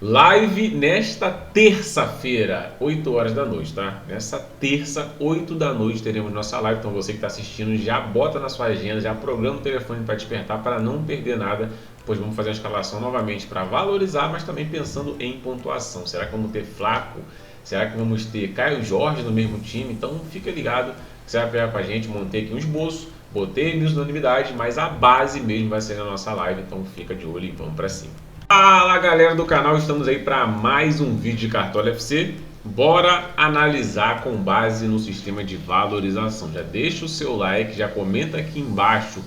Live nesta terça-feira, 8 horas da noite, tá? Nessa terça, 8 da noite, teremos nossa live. Então você que está assistindo, já bota na sua agenda, já programa o telefone para despertar para não perder nada, pois vamos fazer a escalação novamente para valorizar, mas também pensando em pontuação. Será que vamos ter Flaco? Será que vamos ter Caio Jorge no mesmo time? Então fica ligado que você vai pegar com a gente, montei aqui um esboço, botei news unanimidade, mas a base mesmo vai ser na nossa live, então fica de olho e vamos para cima. Fala galera do canal, estamos aí para mais um vídeo de Cartola FC. Bora analisar com base no sistema de valorização. Já deixa o seu like, já comenta aqui embaixo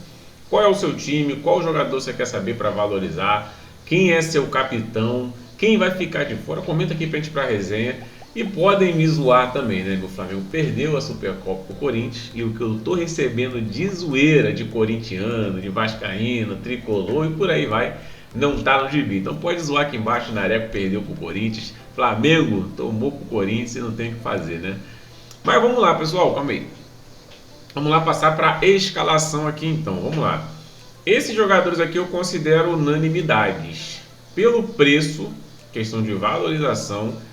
qual é o seu time, qual jogador você quer saber para valorizar, quem é seu capitão, quem vai ficar de fora. Comenta aqui pra gente para resenha. E podem me zoar também, né? O Flamengo perdeu a Supercopa pro Corinthians e o que eu tô recebendo de zoeira de corintiano, de vascaíno, tricolor e por aí vai, não tá no gibi. Então pode zoar aqui embaixo, Nareco perdeu pro Corinthians, Flamengo tomou pro Corinthians e não tem o que fazer, né? Mas vamos lá, pessoal, calma aí. Vamos lá passar para escalação aqui então, vamos lá. Esses jogadores aqui eu considero unanimidades. Pelo preço, questão de valorização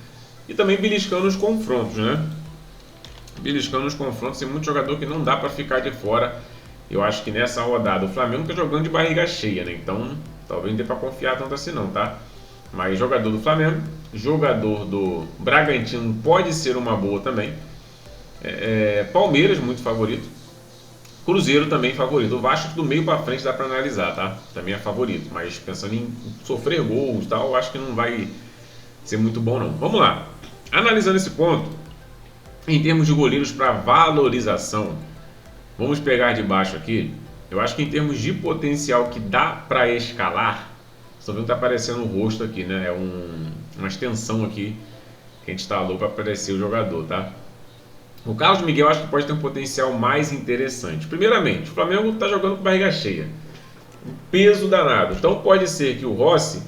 e também beliscando os confrontos, né? Beliscando os confrontos, tem muito jogador que não dá para ficar de fora. Eu acho que nessa rodada o Flamengo tá jogando de barriga cheia, né? Então talvez não dê para confiar tanto assim não, tá? Mas jogador do Flamengo, jogador do Bragantino pode ser uma boa também. Palmeiras muito favorito. Cruzeiro também favorito. O Vasco do meio para frente dá para analisar, tá? Também é favorito, mas pensando em sofrer gols e tal, eu acho que não vai ser muito bom não. Vamos lá. Analisando esse ponto, em termos de goleiros para valorização, vamos pegar de baixo aqui. Eu acho que em termos de potencial que dá para escalar, vocês estão vendo que está aparecendo o rosto aqui, né? É uma extensão aqui que a gente instalou para aparecer o jogador, tá? O Carlos Miguel eu acho que pode ter um potencial mais interessante. Primeiramente, o Flamengo está jogando com barriga cheia, um peso danado. Então pode ser que o Rossi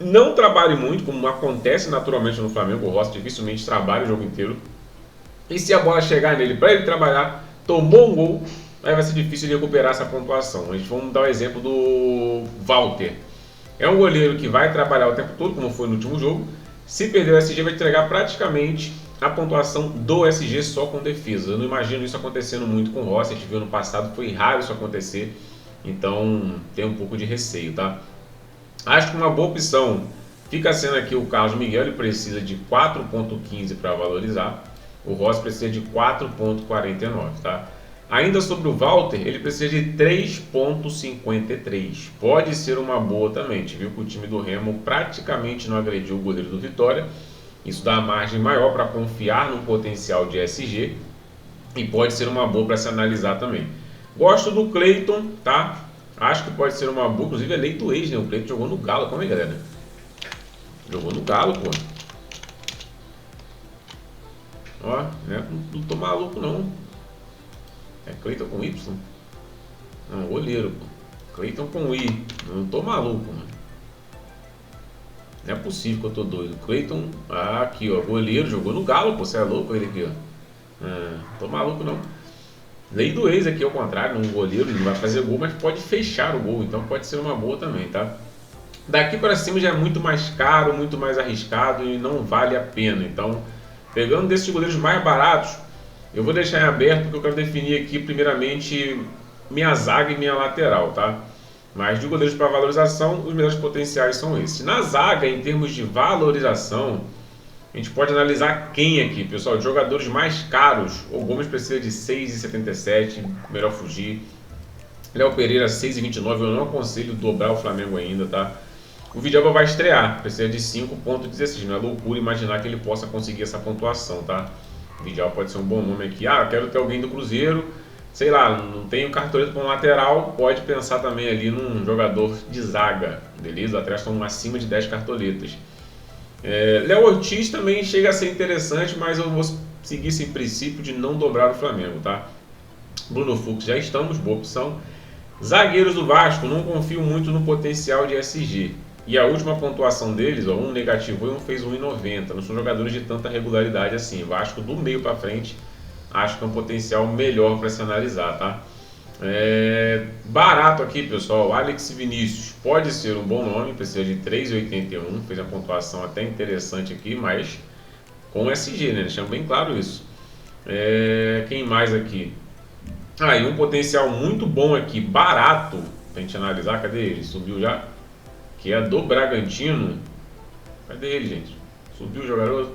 não trabalhe muito, como acontece naturalmente no Flamengo. O Rossi dificilmente trabalha o jogo inteiro. E se a bola chegar nele para ele trabalhar, tomou um gol, aí vai ser difícil de recuperar essa pontuação. A gente vamos dar o exemplo do Walter. É um goleiro que vai trabalhar o tempo todo, como foi no último jogo. Se perder o SG, vai entregar praticamente a pontuação do SG só com defesa. Eu não imagino isso acontecendo muito com o Rossi. A gente viu no passado, foi raro isso acontecer. Então tem um pouco de receio, tá? Acho que uma boa opção fica sendo aqui o Carlos Miguel. Ele precisa de 4.15 para valorizar. O Rossi precisa de 4.49, tá? Ainda sobre o Walter, ele precisa de 3.53. Pode ser uma boa também. A gente viu que o time do Remo praticamente não agrediu o goleiro do Vitória. Isso dá margem maior para confiar no potencial de SG. E pode ser uma boa para se analisar também. Gosto do Cleiton, tá? Acho que pode ser uma boa. Inclusive é eleito ex, né? O Cleiton jogou no Galo. Como é, galera? Jogou no Galo, pô. Ó, né? Não tô maluco, não. É Cleiton com Y? Não, goleiro, pô. Cleiton com I. Não tô maluco, mano. Não é possível que eu tô doido. Cleiton, aqui, ó. Goleiro, jogou no Galo, pô. Você é louco ele aqui, ó. Tô maluco, não. Lei do ex aqui, ao contrário. Um goleiro, ele não vai fazer gol, mas pode fechar o gol. Então pode ser uma boa também, tá? Daqui para cima já é muito mais caro, muito mais arriscado e não vale a pena. Então, pegando desses goleiros mais baratos, eu vou deixar em aberto porque eu quero definir aqui primeiramente minha zaga e minha lateral, tá? Mas de goleiros para valorização, os melhores potenciais são esses. Na zaga, em termos de valorização, a gente pode analisar quem aqui, pessoal. De jogadores mais caros, o Gomes precisa de 6,77, melhor fugir. Léo Pereira 6,29, eu não aconselho dobrar o Flamengo ainda, tá? O Vidal vai estrear, precisa de 5,16. Não é loucura imaginar que ele possa conseguir essa pontuação, tá? O Vidal pode ser um bom nome aqui. Ah, eu quero ter alguém do Cruzeiro, sei lá, não tenho cartoleta para um lateral, pode pensar também ali num jogador de zaga, beleza? Atrás estão acima de 10 cartoletas. Léo Ortiz também chega a ser interessante, mas eu vou seguir esse princípio de não dobrar o Flamengo, tá? Bruno Fux já estamos, boa opção. Zagueiros do Vasco, não confio muito no potencial de SG. E a última pontuação deles, ó, um negativo e um fez 1,90. Não são jogadores de tanta regularidade assim. Vasco do meio para frente, acho que é um potencial melhor para se analisar, tá? Barato aqui, pessoal. Alex Vinícius pode ser um bom nome, precisa de 3,81, fez a pontuação até interessante aqui, mas com SG, né? Deixando bem claro isso. Quem mais aqui? E um potencial muito bom aqui, barato, pra gente analisar. Cadê ele? Subiu já? Que é do Bragantino. Cadê ele, gente? Subiu o jogador?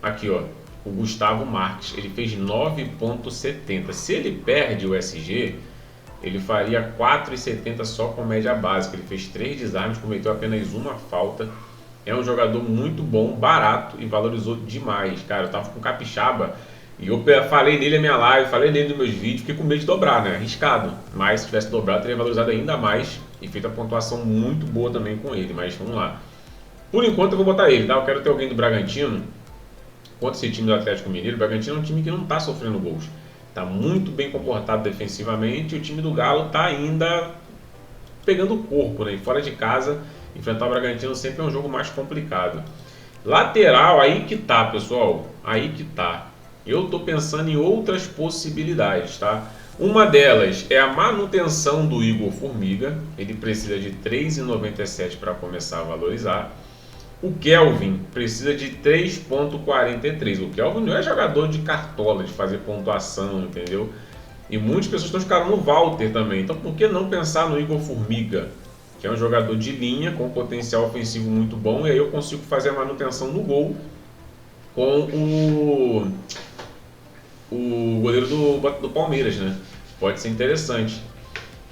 Aqui, ó. O Gustavo Marques. Ele fez 9,70. Se ele perde o SG, ele faria 4,70 só com média básica. Ele fez 3 desarmes, cometeu apenas uma falta. É um jogador muito bom, barato e valorizou demais. Cara, eu tava com capixaba e eu falei nele na minha live, falei nele nos meus vídeos, fiquei com medo de dobrar, né? Arriscado. Mas se tivesse dobrado, teria valorizado ainda mais e feito a pontuação muito boa também com ele. Mas vamos lá. Por enquanto eu vou botar ele, tá? Eu quero ter alguém do Bragantino contra esse time do Atlético Mineiro. O Bragantino é um time que não tá sofrendo gols. Tá muito bem comportado defensivamente e o time do Galo tá ainda pegando o corpo, né? E fora de casa, enfrentar o Bragantino sempre é um jogo mais complicado. Lateral, aí que tá, pessoal. Aí que tá. Eu tô pensando em outras possibilidades, tá? Uma delas é a manutenção do Igor Formiga. Ele precisa de 3,97 para começar a valorizar. O Kelvin precisa de 3,43. O Kelvin não é jogador de cartola, de fazer pontuação, entendeu? E muitas pessoas estão escalando no Walter também. Então por que não pensar no Igor Formiga, que é um jogador de linha com potencial ofensivo muito bom, e aí eu consigo fazer a manutenção no gol com o goleiro do Palmeiras, né? Pode ser interessante.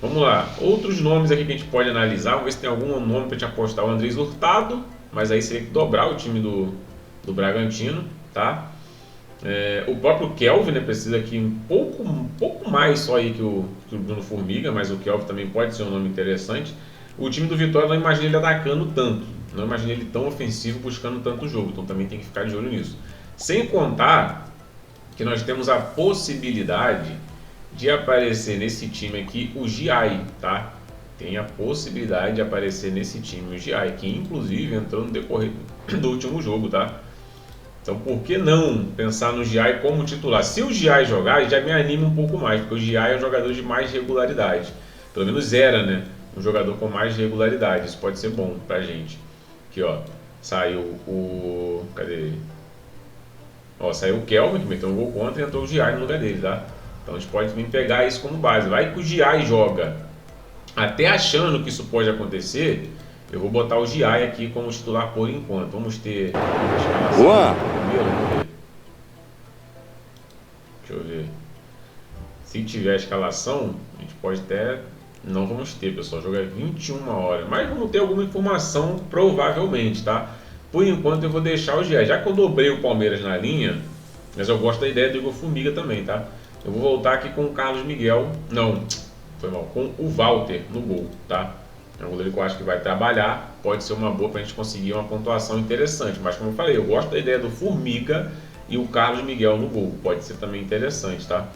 Vamos lá, outros nomes aqui que a gente pode analisar, vamos ver se tem algum nome para te apostar. O Andrés Hurtado, mas aí seria que dobrar o time do Bragantino, tá? O próprio Kelvin, né, precisa aqui um pouco mais só aí que o Bruno Formiga, mas o Kelvin também pode ser um nome interessante. O time do Vitória não imagina ele atacando tanto, não imagina ele tão ofensivo buscando tanto jogo, então também tem que ficar de olho nisso. Sem contar que nós temos a possibilidade de aparecer nesse time aqui o Giai, tá? Tem a possibilidade de aparecer nesse time o Giai, que inclusive entrou no decorrer do último jogo, tá? Então por que não pensar no Giai como titular? Se o Giai jogar, já me anima um pouco mais, porque o Giai é um jogador de mais regularidade. Pelo menos era, né? Um jogador com mais regularidade. Isso pode ser bom pra gente. Aqui, ó. Saiu o... Cadê ele? Ó, saiu o Kelvin, que meteu um gol contra, e entrou o Giai no lugar dele, tá? Então a gente pode também pegar isso como base. Vai que o Giai joga. Até achando que isso pode acontecer, eu vou botar o Giai aqui como titular por enquanto. Vamos ter a escalação primeiro, vamos ver. Deixa eu ver. Se tiver a escalação, a gente pode até... Não vamos ter, pessoal. O jogo é 21 horas. Mas vamos ter alguma informação, provavelmente, tá? Por enquanto eu vou deixar o Giai. Já que eu dobrei o Palmeiras na linha, mas eu gosto da ideia do Igor Formiga também, tá? Eu vou voltar aqui com o Carlos Miguel. Não, foi mal. Com o Walter no gol, tá? É um goleiro que eu acho que vai trabalhar. Pode ser uma boa pra gente conseguir uma pontuação interessante. Mas como eu falei, eu gosto da ideia do Formiga e o Carlos Miguel no gol. Pode ser também interessante, tá?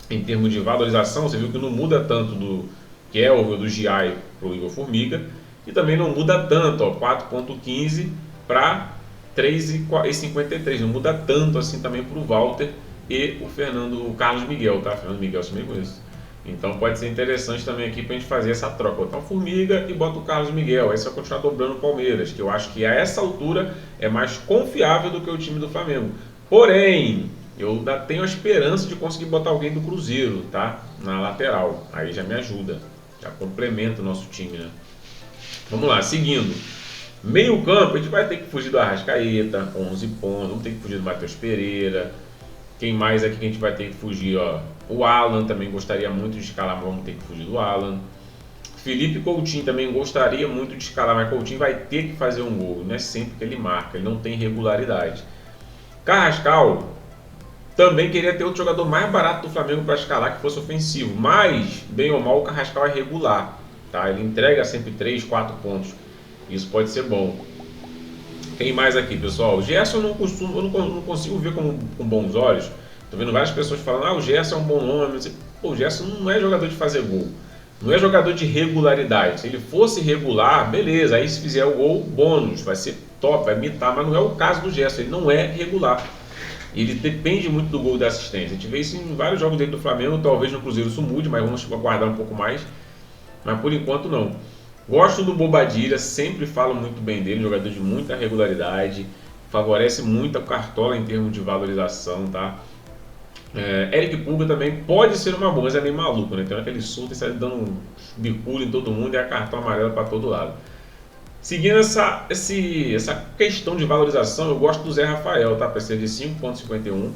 Em termos de valorização, você viu que não muda tanto do Kelvin ou do Giai pro Igor Formiga. E também não muda tanto, ó, 4,15 para 3,53. Não muda tanto assim também para o Walter e o Carlos Miguel, tá? Fernando Miguel, eu também conheço. Então pode ser interessante também aqui para a gente fazer essa troca. Botar o Formiga e bota o Carlos Miguel. Aí você vai continuar dobrando o Palmeiras, que eu acho que a essa altura é mais confiável do que o time do Flamengo. Porém, eu ainda tenho a esperança de conseguir botar alguém do Cruzeiro, tá? Na lateral. Aí já me ajuda. Já complementa o nosso time, né? Vamos lá, seguindo. Meio campo, a gente vai ter que fugir do Arrascaeta, 11 pontos. Vamos ter que fugir do Matheus Pereira. Quem mais aqui que a gente vai ter que fugir, ó? O Alan também gostaria muito de escalar, mas vamos ter que fugir do Alan. Felipe Coutinho também gostaria muito de escalar, mas Coutinho vai ter que fazer um gol. Não é sempre que ele marca, ele não tem regularidade. Carrascal também queria ter outro jogador mais barato do Flamengo para escalar que fosse ofensivo. Mas, bem ou mal, o Carrascal é regular, tá? Ele entrega sempre 3, 4 pontos. Isso pode ser bom. Quem mais aqui, pessoal? O Gerson eu não consigo ver com bons olhos. Tô vendo várias pessoas falando, o Gerson é um bom nome. Pô, o Gerson não é jogador de fazer gol. Não é jogador de regularidade. Se ele fosse regular, beleza. Aí se fizer o gol, bônus. Vai ser top, vai mitar. Mas não é o caso do Gerson. Ele não é regular. ele depende muito do gol e da assistência. A gente vê isso em vários jogos dentro do Flamengo, talvez no Cruzeiro isso mude, mas vamos aguardar um pouco mais. Mas por enquanto não. Gosto do Bobadilha, sempre falo muito bem dele, jogador de muita regularidade, favorece muito a Cartola em termos de valorização, tá? Eric Pulga também pode ser uma boa, mas é meio maluco, né? Tem aquele surto e sai dando um bicudo em todo mundo e a cartão amarelo para todo lado. Seguindo essa questão de valorização, eu gosto do Zé Rafael, tá? Para ser de 5,51,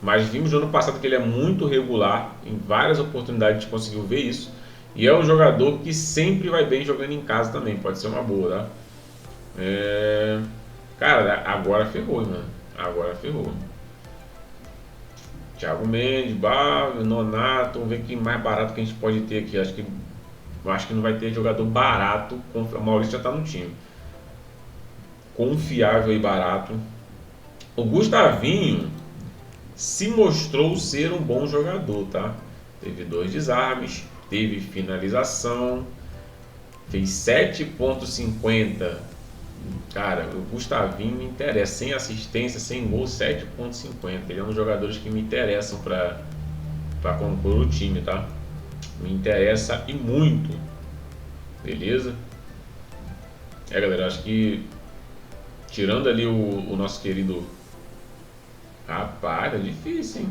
mas vimos no ano passado que ele é muito regular, em várias oportunidades a gente conseguiu ver isso. E é um jogador que sempre vai bem jogando em casa também, pode ser uma boa, tá? Cara, agora ferrou, mano. Agora ferrou. Thiago Mendes, Nonato, vamos ver quem mais barato que a gente pode ter aqui. Acho que não vai ter jogador barato. O Maurício já está no time. Confiável e barato. O Gustavinho se mostrou ser um bom jogador, tá? Teve 2 desarmes, teve finalização, fez 7,50. Cara, o Gustavinho me interessa, sem assistência, sem gol, 7,50. Ele é um dos jogadores que me interessam para compor o time, tá? Me interessa e muito. Beleza? Galera, acho que tirando ali o nosso querido... Rapaz, tá difícil, hein?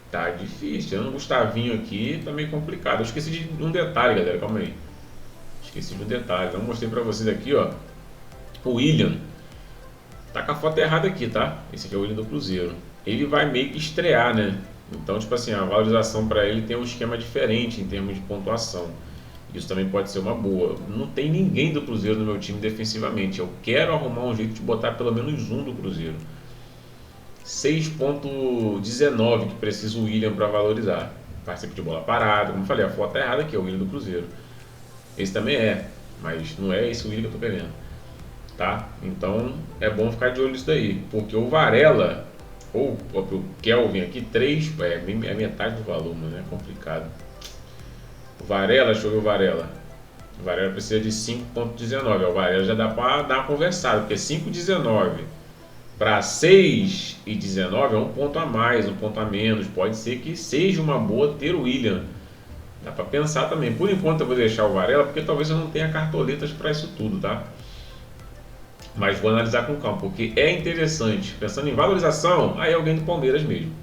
Tá difícil. Tirando o Gustavinho aqui, tá meio complicado. Eu esqueci de um detalhe, galera, calma aí. Esqueci de um detalhe, não mostrei pra vocês aqui, ó. O William tá com a foto errada aqui, tá? Esse aqui é o William do Cruzeiro. Ele vai meio que estrear, né? Então, tipo assim, a valorização para ele tem um esquema diferente em termos de pontuação. Isso também pode ser uma boa. Não tem ninguém do Cruzeiro no meu time defensivamente. Eu quero arrumar um jeito de botar pelo menos um do Cruzeiro. 6,19 que precisa o William para valorizar. Participa de bola parada. Como eu falei, a foto tá errada aqui, é o William do Cruzeiro. Esse também é, mas não é esse o William que eu tô querendo. Tá? Então é bom ficar de olho nisso daí. Porque o Varela ou o Kelvin aqui, 3 é metade do valor, mano, é complicado. O Varela, deixa eu ver o Varela. O Varela precisa de 5,19. O Varela já dá para dar uma conversada, porque 5,19 para 6,19 é um ponto a mais, um ponto a menos. Pode ser que seja uma boa ter o William. Dá para pensar também. Por enquanto eu vou deixar o Varela, porque talvez eu não tenha cartoletas para isso tudo, tá? Mas vou analisar com calma, porque é interessante. Pensando em valorização, aí é alguém do Palmeiras mesmo.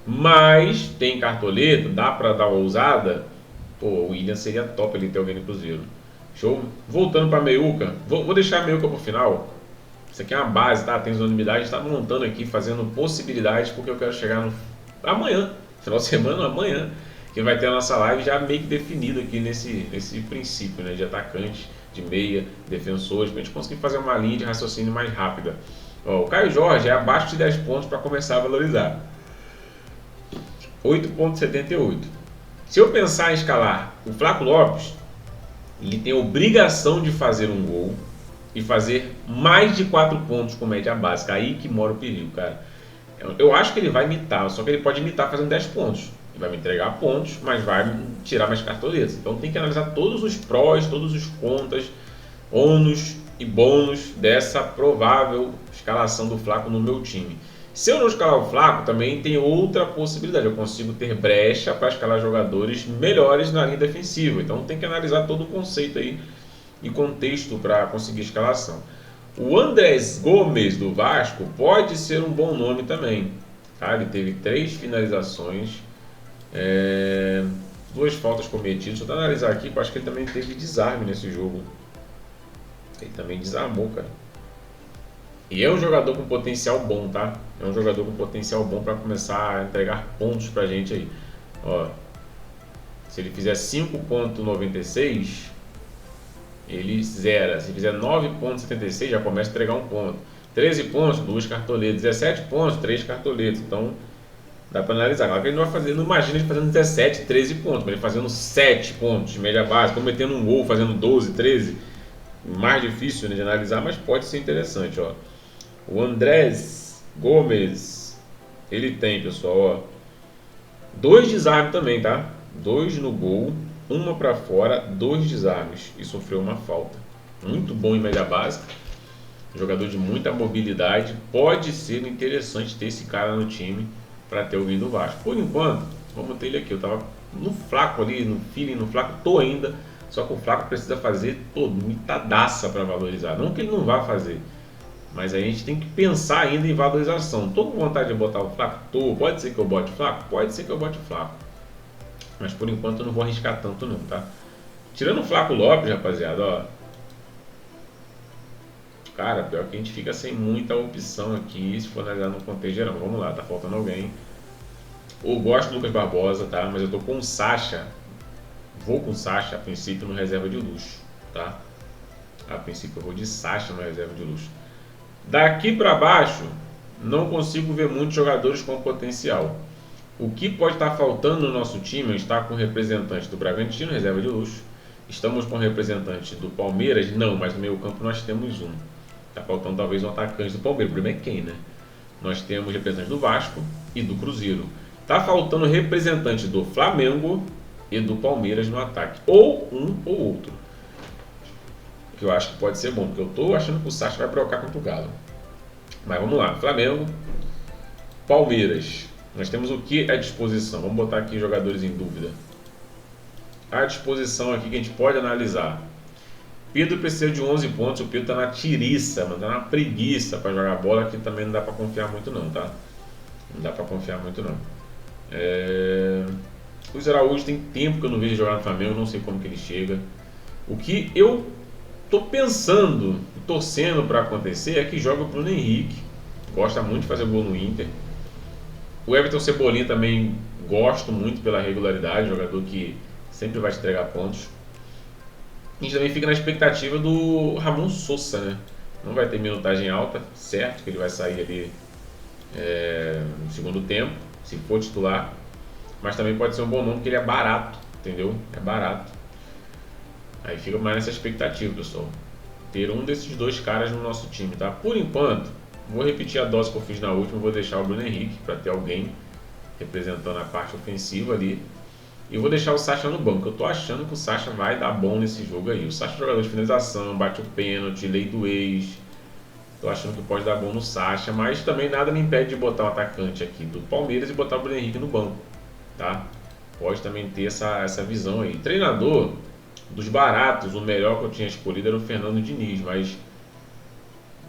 Mas tem cartoleta, dá para dar uma ousada. Pô, o William seria top ele ter alguém no Cruzeiro. Show? Voltando para a meiuca. Vou deixar a meiuca para o final. Isso aqui é uma base, tá? Tem unanimidade. Está montando aqui, fazendo possibilidades, porque eu quero chegar no amanhã. Final de semana, amanhã. Que vai ter a nossa live já meio que definido aqui nesse princípio, né? De atacante, de meia, defensores, para a gente conseguir fazer uma linha de raciocínio mais rápida. Ó, o Caio Jorge é abaixo de 10 pontos para começar a valorizar. 8,78. Se eu pensar em escalar o Flaco Lopes, ele tem a obrigação de fazer um gol e fazer mais de 4 pontos com média básica. Aí que mora o perigo, cara. Eu acho que ele vai imitar, só que ele pode imitar fazendo 10 pontos. Ele vai me entregar pontos, mas vai tirar mais cartoletas. Então tem que analisar todos os prós, todos os contras, ônus e bônus dessa provável escalação do Flaco no meu time. Se eu não escalar o Flaco, também tem outra possibilidade. Eu consigo ter brecha para escalar jogadores melhores na linha defensiva. Então tem que analisar todo o conceito aí e contexto para conseguir escalação. O Andrés Gomes do Vasco pode ser um bom nome também. Tá? Ele teve 3 finalizações, 2 faltas cometidas. Deixa eu analisar aqui, eu acho que ele também teve desarme nesse jogo. Ele também desarmou, cara. E é um jogador com potencial bom, tá? É um jogador com potencial bom para começar a entregar pontos pra gente aí. Ó, se ele fizer 5,96, ele zera. Se fizer 9,76, já começa a entregar um ponto. 13 pontos, 2 cartoletas. 17 pontos, 3 cartoletas. Então, dá para analisar. Claro que ele não vai fazer, não imagina ele fazendo 17, 13 pontos, mas ele fazendo 7 pontos de média básica, cometendo um gol, fazendo 12, 13. Mais difícil, né, de analisar, mas pode ser interessante, ó. O Andrés Gomes, ele tem, pessoal, ó, 2 desarmes também, tá? 2 no gol, 1 para fora, 2 desarmes e sofreu uma falta. Muito bom em média básica. jogador de muita mobilidade. Pode ser interessante ter esse cara no time para ter alguém do Vasco. Por enquanto, vamos ter ele aqui. Eu tava no Flaco ali, no feeling, no Flaco, tô ainda. Só que o Flaco precisa fazer mitadaça para valorizar. Não que ele não vá fazer, mas a gente tem que pensar ainda em valorização. Tô com vontade de botar o Flaco? Tô. Pode ser que eu bote o Flaco? Pode ser que eu bote o Flaco. Mas por enquanto eu não vou arriscar tanto não, tá? Tirando o Flaco Lopes, rapaziada, ó. Cara, pior que a gente fica sem muita opção aqui, se for analisar no contexto geral. Vamos lá, tá faltando alguém. Eu gosto do Lucas Barbosa, tá? Mas eu tô com o Sacha. Vou com o Sacha, a princípio, no reserva de luxo, tá? A princípio eu vou de Sacha no reserva de luxo. Daqui pra baixo, não consigo ver muitos jogadores com potencial. O que pode estar faltando no nosso time, está com representante do Bragantino, reserva de luxo. Estamos com representante do Palmeiras? Não, mas no meio campo nós temos um. Está faltando talvez um atacante do Palmeiras, o problema é quem, né? Nós temos representante do Vasco e do Cruzeiro. Está faltando representante do Flamengo e do Palmeiras no ataque. Ou um ou outro. Que eu acho que pode ser bom, porque eu estou achando que o Sacha vai brocar contra o Galo. Mas vamos lá, Flamengo, Palmeiras. Nós temos o que à disposição? Vamos botar aqui jogadores em dúvida. À disposição aqui que a gente pode analisar. Pedro precisa de 11 pontos, o Pedro tá na tiriça, mano, tá na preguiça para jogar bola, que também não dá para confiar muito não, tá? Não dá para confiar muito não. O Luiz Araújo tem tempo que eu não vejo jogar no Flamengo, não sei como que ele chega. O que eu tô pensando, torcendo para acontecer é que joga o Bruno Henrique, gosta muito de fazer gol no Inter. O Everton Cebolinha também gosto muito pela regularidade, jogador que sempre vai te entregar pontos. A gente também fica na expectativa do Ramon Sousa, né? Não vai ter minutagem alta, certo que ele vai sair ali no segundo tempo, se for titular. Mas também pode ser um bom nome, porque ele é barato, entendeu? É barato. Aí fica mais nessa expectativa, pessoal. Ter um desses dois caras no nosso time, tá? Por enquanto, vou repetir a dose que eu fiz na última, vou deixar o Bruno Henrique para ter alguém representando a parte ofensiva ali. E vou deixar o Sacha no banco. Eu tô achando que o Sacha vai dar bom nesse jogo aí. O Sacha é jogador de finalização, bate o pênalti, lei do ex. Tô achando que pode dar bom no Sacha, mas também nada me impede de botar um atacante aqui do Palmeiras e botar o Bruno Henrique no banco, tá? Pode também ter essa visão aí. Treinador dos baratos, o melhor que eu tinha escolhido era o Fernando Diniz, mas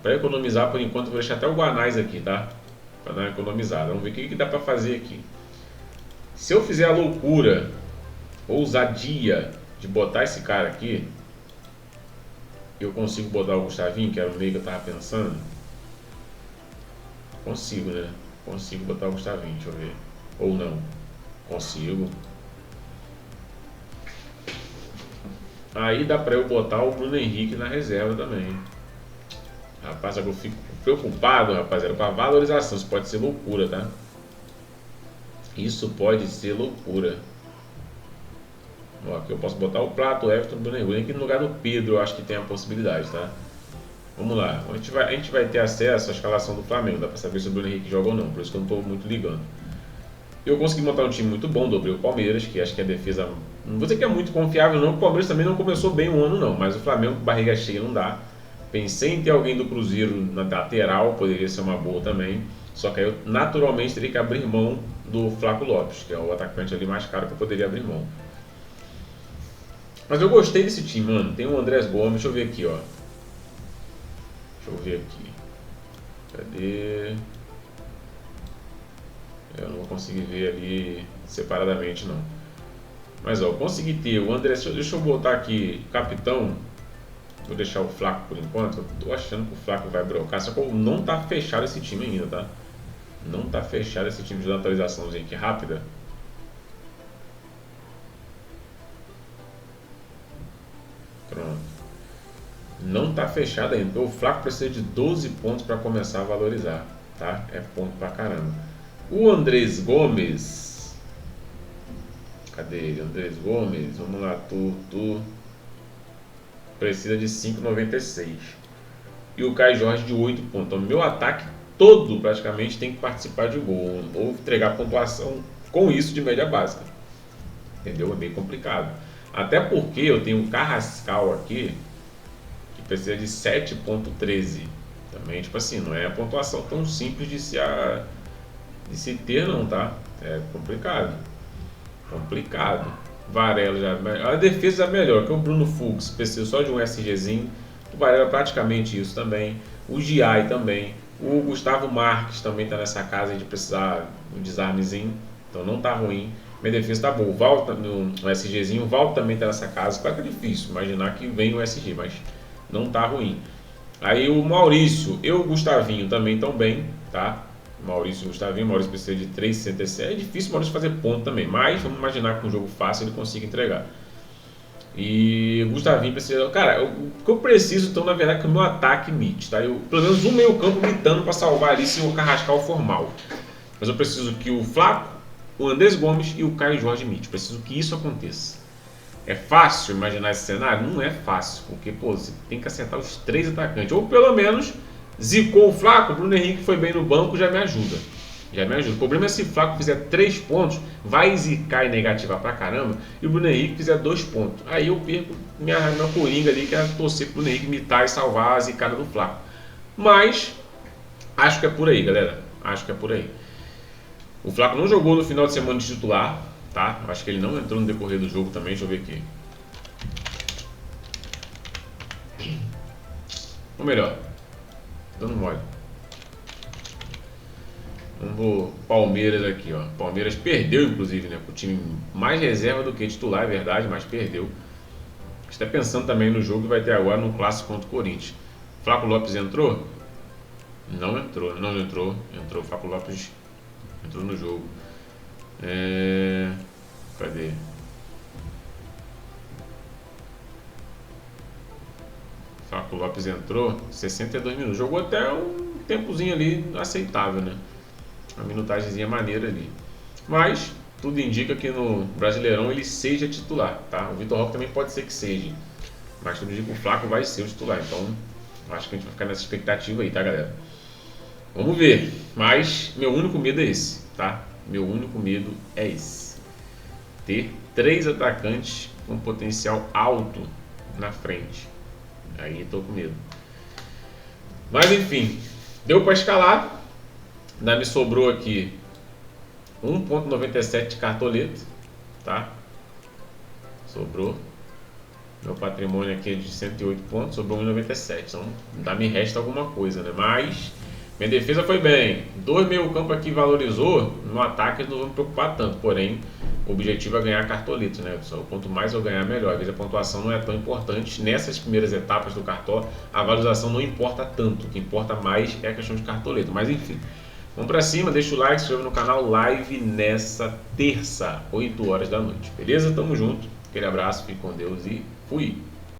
para economizar por enquanto eu vou deixar até o Guanais aqui, tá? Para dar uma economizada. Vamos ver o que dá para fazer aqui. Se eu fizer a loucura, ousadia de botar esse cara aqui, eu consigo botar o Gustavinho, que era o meio que eu tava pensando? Consigo, né? Consigo botar o Gustavinho, deixa eu ver. Ou não. Consigo. Aí dá pra eu botar o Bruno Henrique na reserva também. Rapaz, eu fico preocupado, rapaziada, com a valorização. Isso pode ser loucura, tá? Isso pode ser loucura. Ó, aqui eu posso botar o Prato, o Everton, o Bruno Henrique. Aqui no lugar do Pedro eu acho que tem a possibilidade, tá? Vamos lá. A gente vai ter acesso à escalação do Flamengo. Dá pra saber se o Bruno Henrique joga ou não. Por isso que eu não tô muito ligando. Eu consegui montar um time muito bom, dobrei o Palmeiras, que acho que a defesa... Não vou dizer que é muito confiável não, porque o Palmeiras também não começou bem o ano não. Mas o Flamengo, barriga cheia, não dá. Pensei em ter alguém do Cruzeiro na lateral, poderia ser uma boa também. Só que aí eu naturalmente teria que abrir mão do Flaco Lopes, que é o atacante ali mais caro que eu poderia abrir mão. Mas eu gostei desse time, mano. Tem o Andrés Gomes, deixa eu ver aqui, ó. Deixa eu ver aqui. Cadê? Eu não vou conseguir ver ali separadamente, não. Mas, ó, eu consegui ter o Andrés... Deixa eu botar aqui, capitão. Vou deixar o Flaco por enquanto. Eu tô achando que o Flaco vai brocar. Só que não tá fechado esse time ainda, tá? Não tá fechado esse time de atualizaçãozinha aqui rápida. Pronto. Não tá fechado ainda. Então o Flaco precisa de 12 pontos para começar a valorizar, tá? É ponto pra caramba. O Andrés Gomes. Cadê ele? Andrés Gomes. Vamos lá, tu. Precisa de 5,96. E o Caio Jorge de 8 pontos. Então meu ataque todo praticamente tem que participar de gol. Ou entregar pontuação com isso de média básica. Entendeu? É bem complicado. Até porque eu tenho o Carrascal aqui, que precisa de 7,13. Também, tipo assim, não é a pontuação tão simples de se ter não, tá? É complicado. Complicado. Varela já. A defesa é melhor, que o Bruno Fux precisa só de um SGzinho. O Varela é praticamente isso também. O Giai também. O Gustavo Marques também está nessa casa de precisar de um desarmezinho. Então não tá ruim. Minha defesa tá boa. O Val no SGzinho. O Val também está nessa casa. Claro que é difícil imaginar que vem o SG, mas não tá ruim. Aí o Maurício e o Gustavinho também estão bem, tá? Maurício e Gustavinho, Maurício precisa de 3,67. É difícil o Maurício fazer ponto também, mas vamos imaginar que com um jogo fácil ele consiga entregar. E o Gustavinho precisa. Cara, o que eu preciso então, na verdade, é que o meu ataque mite, tá? Pelo menos um meio campo mitando para salvar ali se o Carrascal formal. Mas eu preciso que o Flaco, o Andrés Gomes e o Caio Jorge mite. Preciso que isso aconteça. É fácil imaginar esse cenário? Não é fácil, porque pô, você tem que acertar os 3 atacantes. Ou pelo menos zicou o Flaco, o Bruno Henrique foi bem no banco, já me ajuda. Já me ajuda. O problema é se o Flaco fizer 3 pontos, vai zicar e negativar pra caramba, e o Bruno Henrique fizer 2 pontos. Aí eu perco minha coringa ali, que é torcer pro Bruno Henrique imitar e salvar a zicada do Flaco. Mas, acho que é por aí, galera. Acho que é por aí. O Flaco não jogou no final de semana de titular, tá? Acho que ele não entrou no decorrer do jogo também. Deixa eu ver aqui. Ou melhor, dando mole. Vamos pro Palmeiras aqui, ó. Palmeiras perdeu, inclusive, né? Com o time mais reserva do que titular, é verdade, mas perdeu. Está pensando também no jogo que vai ter agora no clássico contra o Corinthians. Flaco Lopes entrou? Não entrou, não entrou. Entrou, Flaco Lopes entrou no jogo. Cadê? Flaco Lopes entrou 62 minutos. Jogou até um tempozinho ali aceitável, né? Uma minutagemzinha maneira ali. Mas tudo indica que no Brasileirão ele seja titular, tá? O Vitor Roque também pode ser que seja. Mas tudo indica que o Flaco vai ser o titular. Então acho que a gente vai ficar nessa expectativa aí, tá, galera? Vamos ver. Mas meu único medo é esse, tá? Meu único medo é esse. Ter 3 atacantes com potencial alto na frente. Aí tô com medo. Mas enfim, deu para escalar. Ainda me sobrou aqui 1,97 de cartoleta, tá? Sobrou. Meu patrimônio aqui é de 108 pontos, sobrou 1,97. Então ainda me resta alguma coisa, né? Mas minha defesa foi bem. 2 meio campo aqui valorizou. No ataque não vou me preocupar tanto. Porém, o objetivo é ganhar cartoleta, né, pessoal? Quanto mais eu ganhar, melhor. Às vezes a pontuação não é tão importante. Nessas primeiras etapas do cartão, a valorização não importa tanto. O que importa mais é a questão de cartoleta. Mas enfim, vamos pra cima, deixa o like, se inscreva no canal. Live nessa terça, 8 horas da noite. Beleza? Tamo junto. Aquele abraço, fique com Deus e fui!